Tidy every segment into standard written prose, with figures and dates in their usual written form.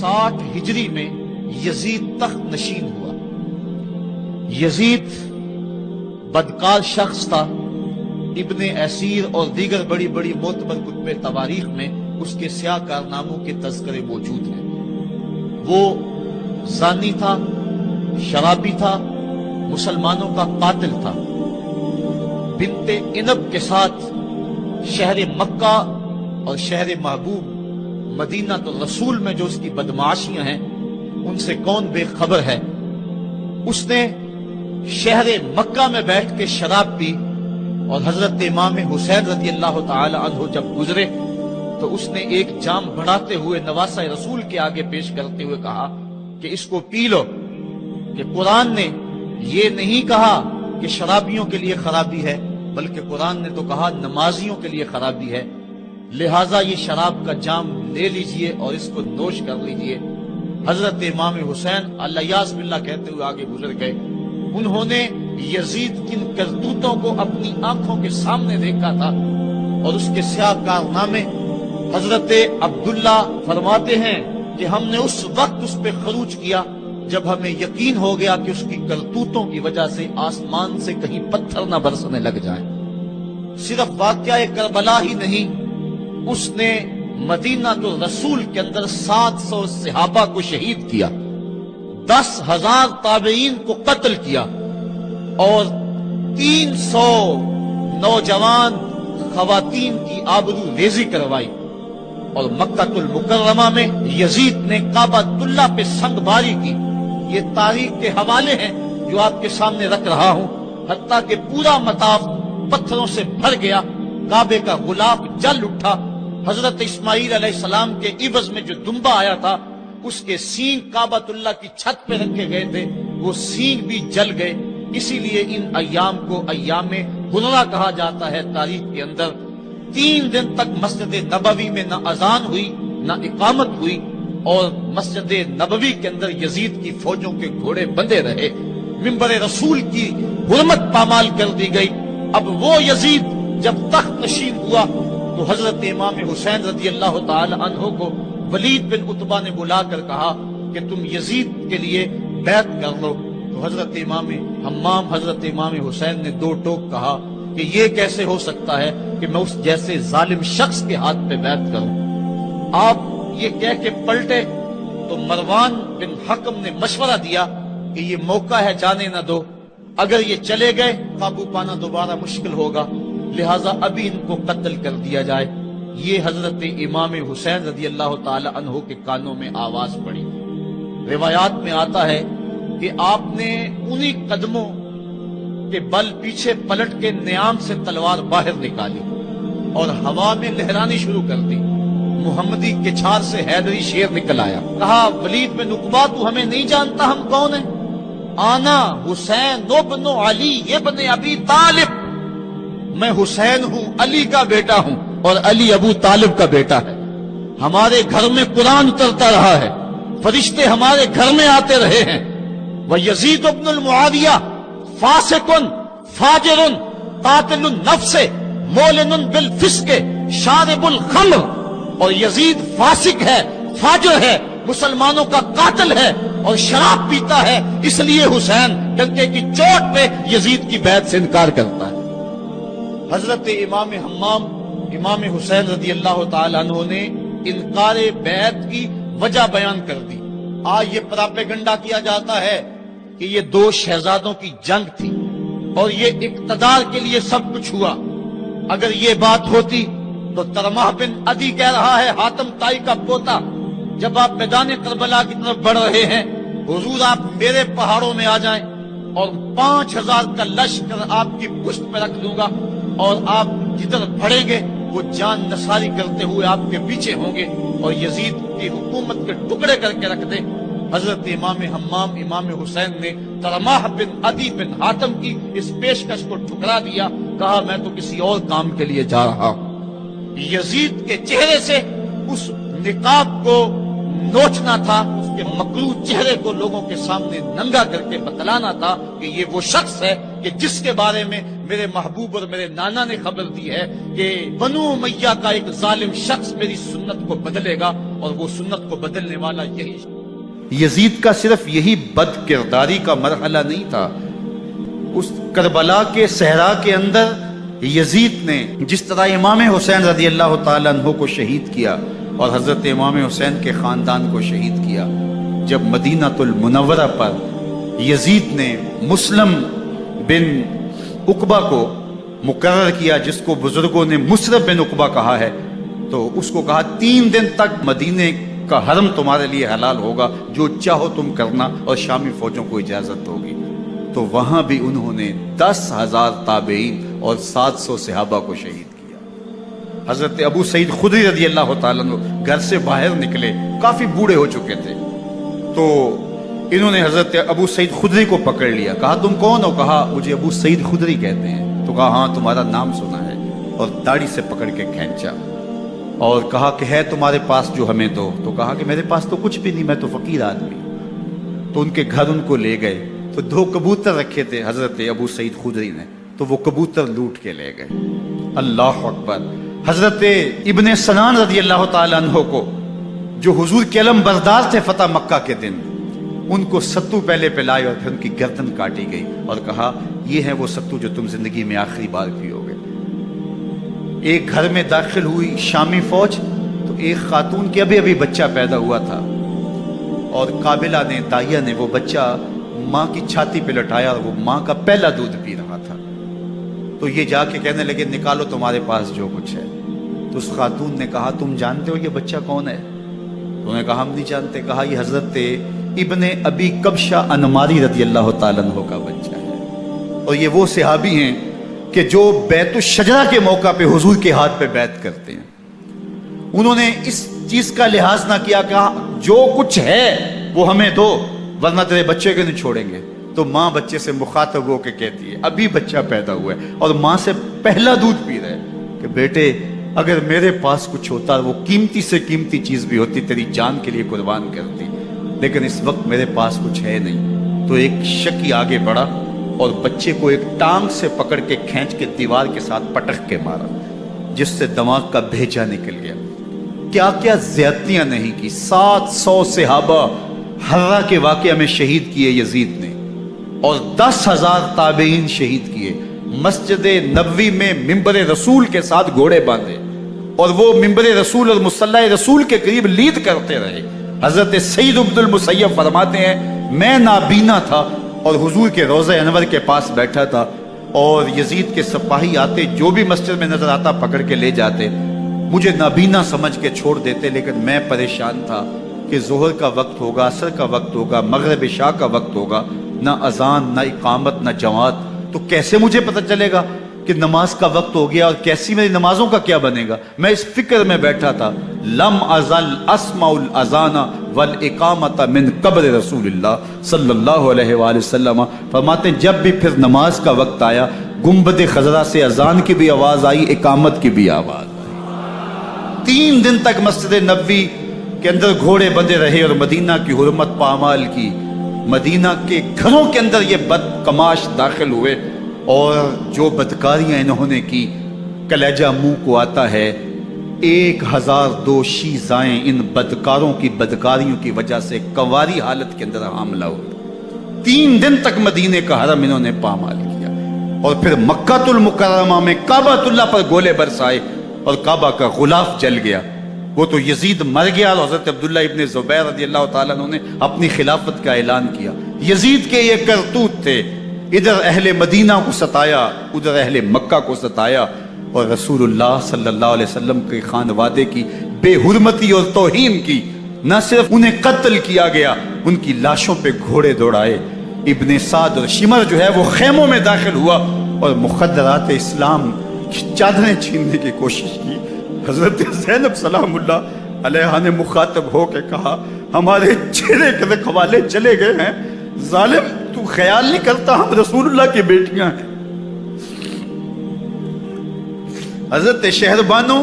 60 ہجری میں یزید تخت نشین ہوا۔ یزید بدکار شخص تھا، ابن اسیر اور دیگر بڑی بڑی معتبر کتب تواریخ میں اس کے سیاہ کارناموں کے تذکرے موجود ہیں۔ وہ زانی تھا، شرابی تھا، مسلمانوں کا قاتل تھا۔ بنت عنب کے ساتھ شہر مکہ اور شہر محبوب مدینہ الرسول میں جو اس کی بدمعاشیاں ہیں ان سے کون بے خبر ہے۔ اس نے شہر مکہ میں بیٹھ کے شراب پی، اور حضرت امام حسین رضی اللہ تعالی عنہ جب گزرے تو اس نے ایک جام بڑھاتے ہوئے نواسہ رسول کے آگے پیش کرتے ہوئے کہا کہ اس کو پی لو، کہ قرآن نے یہ نہیں کہا کہ شرابیوں کے لیے خرابی ہے، بلکہ قرآن نے تو کہا نمازیوں کے لیے خرابی ہے، لہٰذا یہ شراب کا جام لے لیجئے اور اس کو نوش کر لیجئے۔ حضرت امام حسین الیاس باللہ کہتے ہوئے آگے گزر گئے۔ انہوں نے یزید کن کرتوتوں کو اپنی آنکھوں کے سامنے دیکھا تھا، اور اس کے سیاہ کارنامے حضرت عبداللہ فرماتے ہیں کہ ہم نے اس وقت اس پہ خروج کیا جب ہمیں یقین ہو گیا کہ اس کی کرتوتوں کی وجہ سے آسمان سے کہیں پتھر نہ برسنے لگ جائیں۔ صرف واقعہ کربلا ہی نہیں، اس نے مدینہ الرسول کے اندر 700 صحابہ کو شہید کیا، 10,000 تابعین کو قتل کیا، اور 300 نوجوان خواتین کی آبرو ریزی کروائی۔ اور مکہ المکرمہ میں یزید نے کعبۃ اللہ پہ سنگ باری کی۔ یہ تاریخ کے حوالے ہیں جو آپ کے سامنے رکھ رہا ہوں، حتیٰ کہ پورا مطاف پتھروں سے بھر گیا، کعبے کا غلاف جل اٹھا۔ حضرت اسماعیل علیہ السلام کے عوض میں جو دمبا آیا تھا اس کے سینگ کعبۃ اللہ کی چھت پہ رکھے گئے تھے، وہ سینگ بھی جل گئے۔ اسی لیے ان ایام کو ایام حرہ کہا جاتا ہے تاریخ کے اندر۔ 3 دن تک مسجد نبوی میں نہ اذان ہوئی نہ اقامت ہوئی، اور مسجد نبوی کے اندر یزید کی فوجوں کے گھوڑے بندھے رہے۔ منبر رسول کی حرمت پامال کر دی گئی۔ اب وہ یزید جب تخت نشین ہوا تو حضرت امام حسین رضی اللہ تعالی عنہ کو ولید بن عتبہ نے بلا کر کہا کہ تم یزید کے لیے بیعت کر لو۔ تو حضرت امام حمام حضرت امام حسین نے 2 ٹوک کہا کہ یہ کیسے ہو سکتا ہے کہ میں اس جیسے ظالم شخص کے ہاتھ پہ بیعت کروں۔ آپ یہ کہہ کے پلٹے تو مروان بن حکم نے مشورہ دیا کہ یہ موقع ہے، جانے نہ دو، اگر یہ چلے گئے قابو پانا دوبارہ مشکل ہوگا، لہٰذا ابھی ان کو قتل کر دیا جائے۔ یہ حضرت امام حسین رضی اللہ تعالی عنہ کے کانوں میں آواز پڑی۔ روایات میں آتا ہے کہ آپ نے انہی قدموں کے بل پیچھے پلٹ کے نیام سے تلوار باہر نکالی اور ہوا میں لہرانی شروع کر دی۔ محمدی کے چھار سے حیدری شیر نکل آیا، کہا ولید بن عقبہ تو ہمیں نہیں جانتا ہم کون ہیں؟ آنا حسین ابن علی ابن ابی طالب، میں حسین ہوں، علی کا بیٹا ہوں، اور علی ابو طالب کا بیٹا ہے۔ ہمارے گھر میں قرآن اترتا رہا ہے، فرشتے ہمارے گھر میں آتے رہے ہیں۔ وَيَزِيدُ ابن المعاویہ فاسقن فاجرن قاتل النفس مولن بالفسق شارب الخمر، اور یزید فاسق ہے، فاجر ہے، مسلمانوں کا قاتل ہے اور شراب پیتا ہے، اس لیے حسین ڈنکے کی چوٹ پہ یزید کی بیعت سے انکار کرتا ہے۔ حضرت امام حمام امام حسین رضی اللہ تعالی عنہ نے انکار بیعت کی وجہ بیان کر دی۔ آج یہ پراپیگنڈا کیا جاتا ہے کہ یہ 2 شہزادوں کی جنگ تھی اور یہ اقتدار کے لیے سب کچھ ہوا۔ اگر یہ بات ہوتی تو ترمح بن عدی کہہ رہا ہے، حاتم طائی کا پوتا، جب آپ میدان کربلا کی طرف بڑھ رہے ہیں، حضور آپ میرے پہاڑوں میں آ جائیں اور 5000 کا لشکر آپ کی پشت پہ رکھ دوں گا، اور آپ جدھر بڑھیں گے وہ جان نثاری کرتے ہوئے آپ کے پیچھے ہوں گے اور یزید کی حکومت کے ٹکڑے کر کے رکھ دیں۔ حضرت امام حمام امام حسین نے ترمح بن عدی بن حاتم کی اس پیشکش کو ٹھکرا دیا، کہا میں تو کسی اور کام کے لیے جا رہا ہوں۔ یزید کے چہرے سے اس نقاب کو نوچنا تھا، اس کے مکروہ چہرے کو لوگوں کے سامنے ننگا کر کے بتلانا تھا کہ یہ وہ شخص ہے کہ جس کے بارے میں میرے محبوب اور میرے نانا نے خبر دی ہے کہ بنو امیہ کا ایک ظالم شخص میری سنت کو بدلے گا۔ اور وہ سنت کو بدلنے والا یہی یزید کا صرف یہی بد کرداری کا مرحلہ نہیں تھا. اس کربلا کے صحرا کے اندر یزید نے جس طرح امام حسین رضی اللہ تعالیٰ عنہ کو شہید کیا اور حضرت امام حسین کے خاندان کو شہید کیا، جب مدینہ المنورہ پر یزید نے مسلم بن عقبہ کو مقرر کیا، جس کو بزرگوں نے مصرف بن عقبہ کہا ہے، تو اس کو کہا 3 دن تک مدینے کا حرم تمہارے لیے حلال ہوگا، جو چاہو تم کرنا، اور شامی فوجوں کو اجازت ہوگی. تو وہاں بھی انہوں نے 10,000 تابعین اور 700 صحابہ کو شہید کیا. حضرت ابو سعید خدری رضی اللہ تعالیٰ عنہ گھر سے باہر نکلے، کافی بوڑھے ہو چکے تھے، تو انہوں نے حضرت ابو سعید خدری کو پکڑ لیا. کہا تم کون ہو؟ کہا مجھے ابو سعید خدری کہتے ہیں. تو کہا ہاں تمہارا نام سنا ہے، اور داڑھی سے پکڑ کے کھینچا اور کہا کہ ہے تمہارے پاس جو ہمیں دو. تو کہا کہ میرے پاس تو کچھ بھی نہیں، میں تو فقیر آدمی ہوں. تو ان کے گھر ان کو لے گئے، تو 2 کبوتر رکھے تھے حضرت ابو سعید خدری نے، تو وہ کبوتر لوٹ کے لے گئے. اللہ اکبر. حضرت ابن سنان رضی اللہ تعالیٰ عنہ کو، جو حضور کے علم بردار تھے فتح مکہ کے دن، ان کو ستو پہلے پلائے اور پھر ان کی گردن کاٹی گئی اور کہا یہ ہے وہ ستو جو تم زندگی میں آخری بار پیو گے. ایک گھر میں داخل ہوئی شامی فوج، تو ایک خاتون کے ابھی بچہ پیدا ہوا تھا، اور قابلہ نے، دائیہ نے وہ بچہ ماں کی چھاتی پہ لٹایا، اور وہ ماں کا پہلا دودھ پی رہا تھا. تو یہ جا کے کہنے لگے نکالو تمہارے پاس جو کچھ ہے. تو اس خاتون نے کہا تم جانتے ہو یہ بچہ کون ہے؟ تو انہوں نے کہا ہم نہیں جانتے. کہا یہ حضرت ابن ابی کبشہ انماری رضی اللہ تعالیٰ عنہ کا بچہ ہے، اور یہ وہ صحابی ہیں کہ جو بیت الشجرہ کے موقع پہ حضور کے ہاتھ پہ بیعت کرتے ہیں. انہوں نے اس چیز کا لحاظ نہ کیا کہ جو کچھ ہے وہ ہمیں دو، ورنہ تیرے بچے کو نہیں چھوڑیں گے. تو ماں بچے سے مخاطب ہو کے کہتی ہے، ابھی بچہ پیدا ہوا ہے اور ماں سے پہلا دودھ پی رہے، کہ بیٹے اگر میرے پاس کچھ ہوتا، وہ قیمتی سے قیمتی چیز بھی ہوتی، تیری جان کے لیے قربان کرتی، لیکن اس وقت میرے پاس کچھ ہے نہیں. تو ایک شکی آگے بڑھا اور بچے کو ایک ٹانگ سے پکڑ کے کھینچ کے دیوار کے ساتھ پٹک کے مارا، جس سے دماغ کا بھیجا نکل گیا. کیا کیا زیادتیاں نہیں کی. 700 صحابہ حرہ کے واقعہ میں شہید کیے یزید نے، اور 10,000 تابعین شہید کیے. مسجد نبوی میں ممبر رسول کے ساتھ گھوڑے باندھے، اور وہ ممبر رسول اور مصلی رسول کے قریب لید کرتے رہے. حضرت سید عبد المسیب فرماتے ہیں میں نابینا تھا اور حضور کے روضہ انور کے پاس بیٹھا تھا، اور یزید کے سپاہی آتے، جو بھی مسجد میں نظر آتا پکڑ کے لے جاتے. مجھے نابینا سمجھ کے چھوڑ دیتے، لیکن میں پریشان تھا کہ ظہر کا وقت ہوگا، عصر کا وقت ہوگا، مغرب عشاء کا وقت ہوگا، نہ اذان، نہ اقامت، نہ جماعت، تو کیسے مجھے پتہ چلے گا کہ نماز کا وقت ہو گیا، اور کیسی میری نمازوں کا کیا بنے گا. میں اس فکر میں بیٹھا تھا. لم ازل اسمع الاذان والاقامت من قبر رسول اللہ صلی اللہ علیہ وآلہ وسلم. فرماتے ہیں جب بھی پھر نماز کا وقت آیا، گنبد خضرا سے اذان کی بھی آواز آئی، اقامت کی بھی آواز آئی. 3 دن تک مسجد نبوی کے اندر گھوڑے بندے رہے اور مدینہ کی حرمت پامال کی. مدینہ کے گھروں کے اندر یہ بد کماش داخل ہوئے، اور جو بدکاریاں انہوں نے کی کلیجہ منہ کو آتا ہے. 1002 شیزائیں ان بدکاروں کی بدکاریوں کی وجہ سے کنواری حالت کے اندر حاملہ ہوئی. 3 دن تک مدینے کا حرم انہوں نے پامال کیا، اور پھر مکہ المکرمہ میں کعبہ اللہ پر گولے برسائے اور کعبہ کا غلاف جل گیا. وہ تو یزید مر گیا، اور حضرت عبداللہ ابن زبیر رضی اللہ تعالیٰ عنہ نے اپنی خلافت کا اعلان کیا. یزید کے یہ کرتوت تھے، ادھر اہل مدینہ کو ستایا، ادھر اہل مکہ کو ستایا، اور رسول اللہ صلی اللہ علیہ وسلم کے خانوادے کی بے حرمتی اور توہین کی. نہ صرف انہیں قتل کیا گیا، ان کی لاشوں پہ گھوڑے دوڑائے. ابن سعد اور شمر جو ہے وہ خیموں میں داخل ہوا اور مخدرات اسلام کی چادریں چھیننے کی کوشش کی. حضرت زینب سلام اللہ علیہ نے مخاطب ہو کے کہا ہمارے چہرے کے رکھوالے چلے گئے ہیں، ظالم تو خیال نہیں کرتا ہم رسول اللہ کی بیٹیاں ہیں. حضرت شہربانو،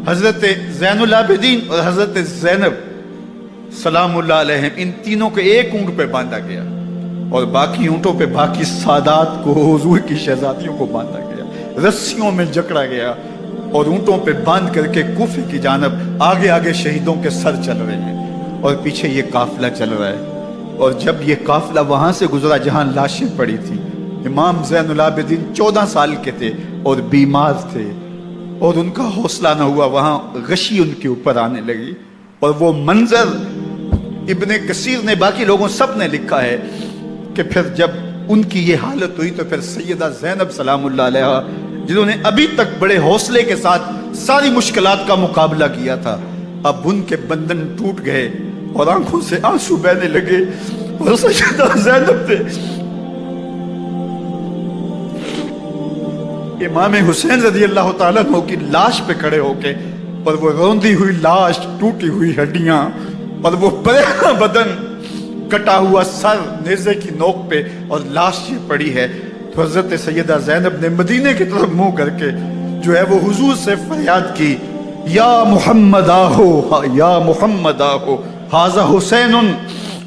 حضرت زین العابدین اور حضرت زینب سلام اللہ علیہم، ان تینوں کو ایک اونٹ پہ باندھا گیا، اور باقی اونٹوں پہ باقی سادات کو، حضور کی شہزادیوں کو باندھا گیا، رسیوں میں جکڑا گیا، اور اونٹوں پہ باندھ کر کے کوفے کی جانب آگے آگے شہیدوں کے سر چل رہے ہیں اور پیچھے یہ قافلہ چل رہا ہے۔ اور جب یہ قافلہ وہاں سے گزرا جہاں لاشیں پڑی تھی، امام زین العابدین 14 سال کے تھے اور بیمار تھے، اور ان کا حوصلہ نہ ہوا، وہاں غشی ان کے اوپر آنے لگی۔ اور وہ منظر ابن کثیر نے، باقی لوگوں سب نے لکھا ہے کہ پھر جب ان کی یہ حالت ہوئی تو پھر سیدہ زینب سلام اللہ علیہا، جنہوں نے ابھی تک بڑے حوصلے کے ساتھ ساری مشکلات کا مقابلہ کیا تھا، اب ان کے بندن ٹوٹ گئے اور آنکھوں سے آنسو بہنے لگے، اور سیدہ زینب نے امام حسین رضی اللہ تعالیٰ عنہ کی لاش پہ کھڑے ہو کے، اور وہ روندی ہوئی لاش، ٹوٹی ہوئی ہڈیاں، اور وہ پریشان بدن، کٹا ہوا سر نیزے کی نوک پہ، اور لاش یہ پڑی ہے، تو حضرت سیدہ زینب نے مدینے کی طرف منہ کر کے جو ہے وہ حضور سے فریاد کی، یا محمد آہو، یا محمد آہو، ھذا حسین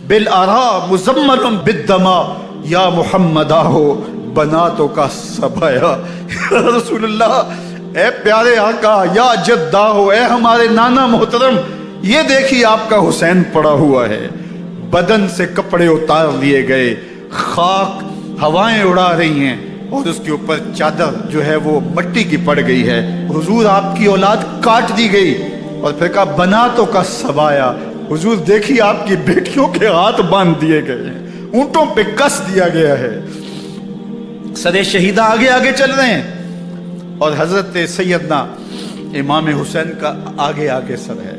بالآراء مزمل بالدماء، یا محمد آہو بناتوں کا سبایا۔ یا رسول اللہ، اے پیارے آقا، یا جدہ ہو، اے ہمارے نانا محترم، یہ دیکھیے آپ کا حسین پڑا ہوا ہے، بدن سے کپڑے اتار لیے گئے، خاک ہوائیں اڑا رہی ہیں، اور اس کے اوپر چادر جو ہے وہ مٹی کی پڑ گئی ہے، حضور آپ کی اولاد کاٹ دی گئی، اور پھر کہا بناتوں کا سبایا، حضور دیکھیے آپ کی بیٹیوں کے ہاتھ باندھ دیے گئے ہیں، اونٹوں پہ کس دیا گیا ہے، سر شہیدہ آگے آگے چل رہے ہیں، اور حضرت سیدنا امام حسین کا آگے آگے سر ہے۔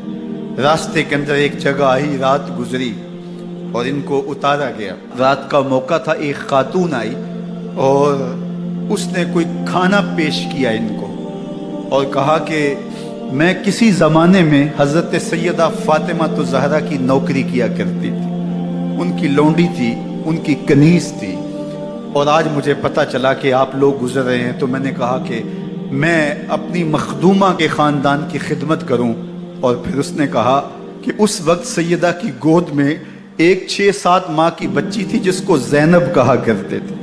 راستے کے اندر ایک جگہ آئی، رات گزری اور ان کو اتارا گیا۔ رات کا موقع تھا، ایک خاتون آئی اور اس نے کوئی کھانا پیش کیا ان کو، اور کہا کہ میں کسی زمانے میں حضرت سیدہ فاطمہ الزہرا کی نوکری کیا کرتی تھی، ان کی لونڈی تھی، ان کی کنیز تھی، اور آج مجھے پتہ چلا کہ آپ لوگ گزر رہے ہیں، تو میں نے کہا کہ میں اپنی مخدومہ کے خاندان کی خدمت کروں۔ اور پھر اس نے کہا کہ اس وقت سیدہ کی گود میں ایک 6-7 ماہ کی بچی تھی جس کو زینب کہا کرتے تھے،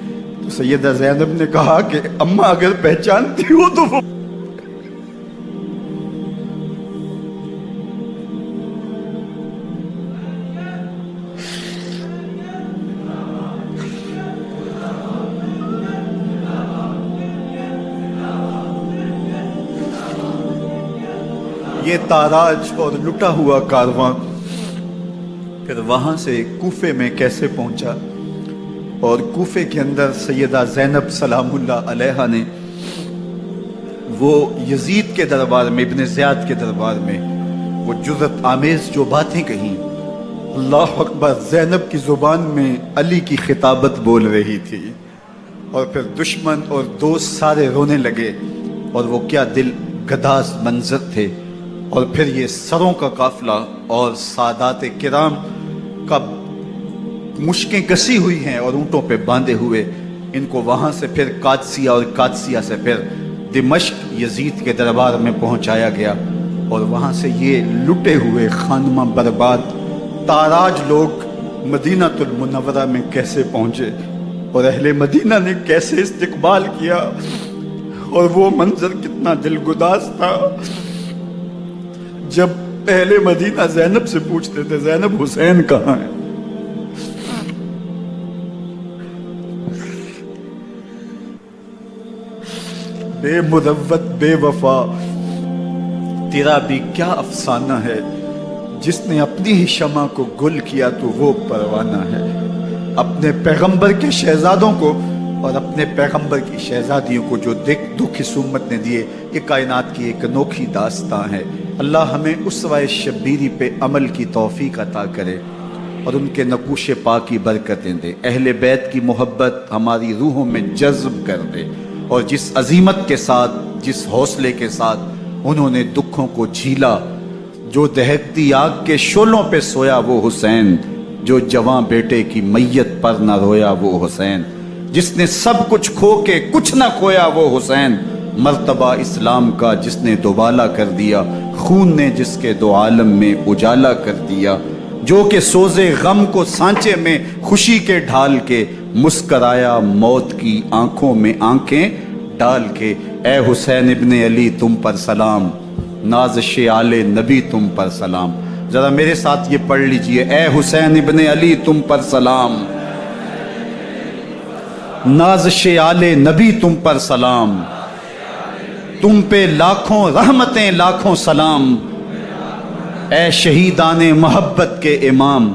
تو سیدہ زینب نے کہا کہ اماں اگر پہچانتی ہو تو وہ یہ تاراج اور لٹا ہوا کارواں پھر وہاں سے کوفے میں کیسے پہنچا، اور کوفے کے اندر سیدہ زینب سلام اللہ علیہا نے وہ یزید کے دربار میں، ابن زیاد کے دربار میں وہ جرأت آمیز جو باتیں کہیں، اللہ اکبر، زینب کی زبان میں علی کی خطابت بول رہی تھی، اور پھر دشمن اور دوست سارے رونے لگے، اور وہ کیا دل گداز منظر تھے۔ اور پھر یہ سروں کا قافلہ اور سادات کرام کا مشکیں کسی ہوئی ہیں اور اونٹوں پہ باندھے ہوئے، ان کو وہاں سے پھر قادسیہ، اور قادسیہ سے پھر دمشق یزید کے دربار میں پہنچایا گیا، اور وہاں سے یہ لٹے ہوئے خانمہ برباد تاراج لوگ مدینہ المنورہ میں کیسے پہنچے، اور اہل مدینہ نے کیسے استقبال کیا، اور وہ منظر کتنا دلگداز تھا جب اہل مدینہ زینب سے پوچھتے تھے زینب حسین کہاں ہے؟ بے مروت بے وفا تیرا بھی کیا افسانہ ہے، جس نے اپنی ہی شمع کو گل کیا تو وہ پروانہ ہے۔ اپنے پیغمبر کے شہزادوں کو اور اپنے پیغمبر کی شہزادیوں کو جو دکھ اس امت نے دیے، یہ کائنات کی ایک انوکھی داستان ہے۔ اللہ ہمیں اسوہ شبیری پہ عمل کی توفیق عطا کرے اور ان کے نقوش پاک کی برکتیں دے، اہل بیت کی محبت ہماری روحوں میں جذب کر دے، اور جس عظیمت کے ساتھ، جس حوصلے کے ساتھ انہوں نے دکھوں کو جھیلا، جو دہکتی آگ کے شعلوں پہ سویا وہ حسین، جو جواں بیٹے کی میت پر نہ رویا وہ حسین، جس نے سب کچھ کھو کے کچھ نہ کھویا وہ حسین، مرتبہ اسلام کا جس نے دوبالا کر دیا، خون نے جس کے دو عالم میں اجالا کر دیا، جو کہ سوزے غم کو سانچے میں خوشی کے ڈھال کے، مسکرایا موت کی آنکھوں میں آنکھیں ڈال کے، اے حسین ابن علی تم پر سلام، نازش آل نبی تم پر سلام۔ ذرا میرے ساتھ یہ پڑھ لیجئے، اے حسین ابن علی تم پر سلام، نازش آل نبی تم پر سلام، تم پہ لاکھوں رحمتیں لاکھوں سلام، اے شہیدان محبت کے امام،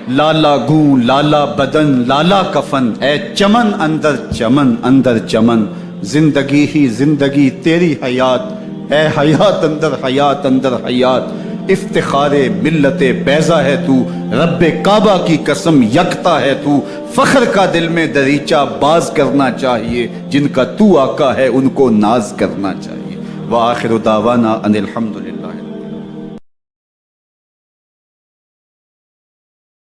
لالا گوں لالا بدن لالا کفن، اے چمن اندر چمن، زندگی ہی زندگی تیری حیات، اے حیات اندر حیات، افتخار ملت بیضا ہے تو، رب کعبہ کی قسم یکتا ہے تو، فخر کا دل میں دریچہ باز کرنا چاہیے، جن کا تو آقا ہے ان کو ناز کرنا چاہیے۔ وآخر دعوانا ان الحمدللہ۔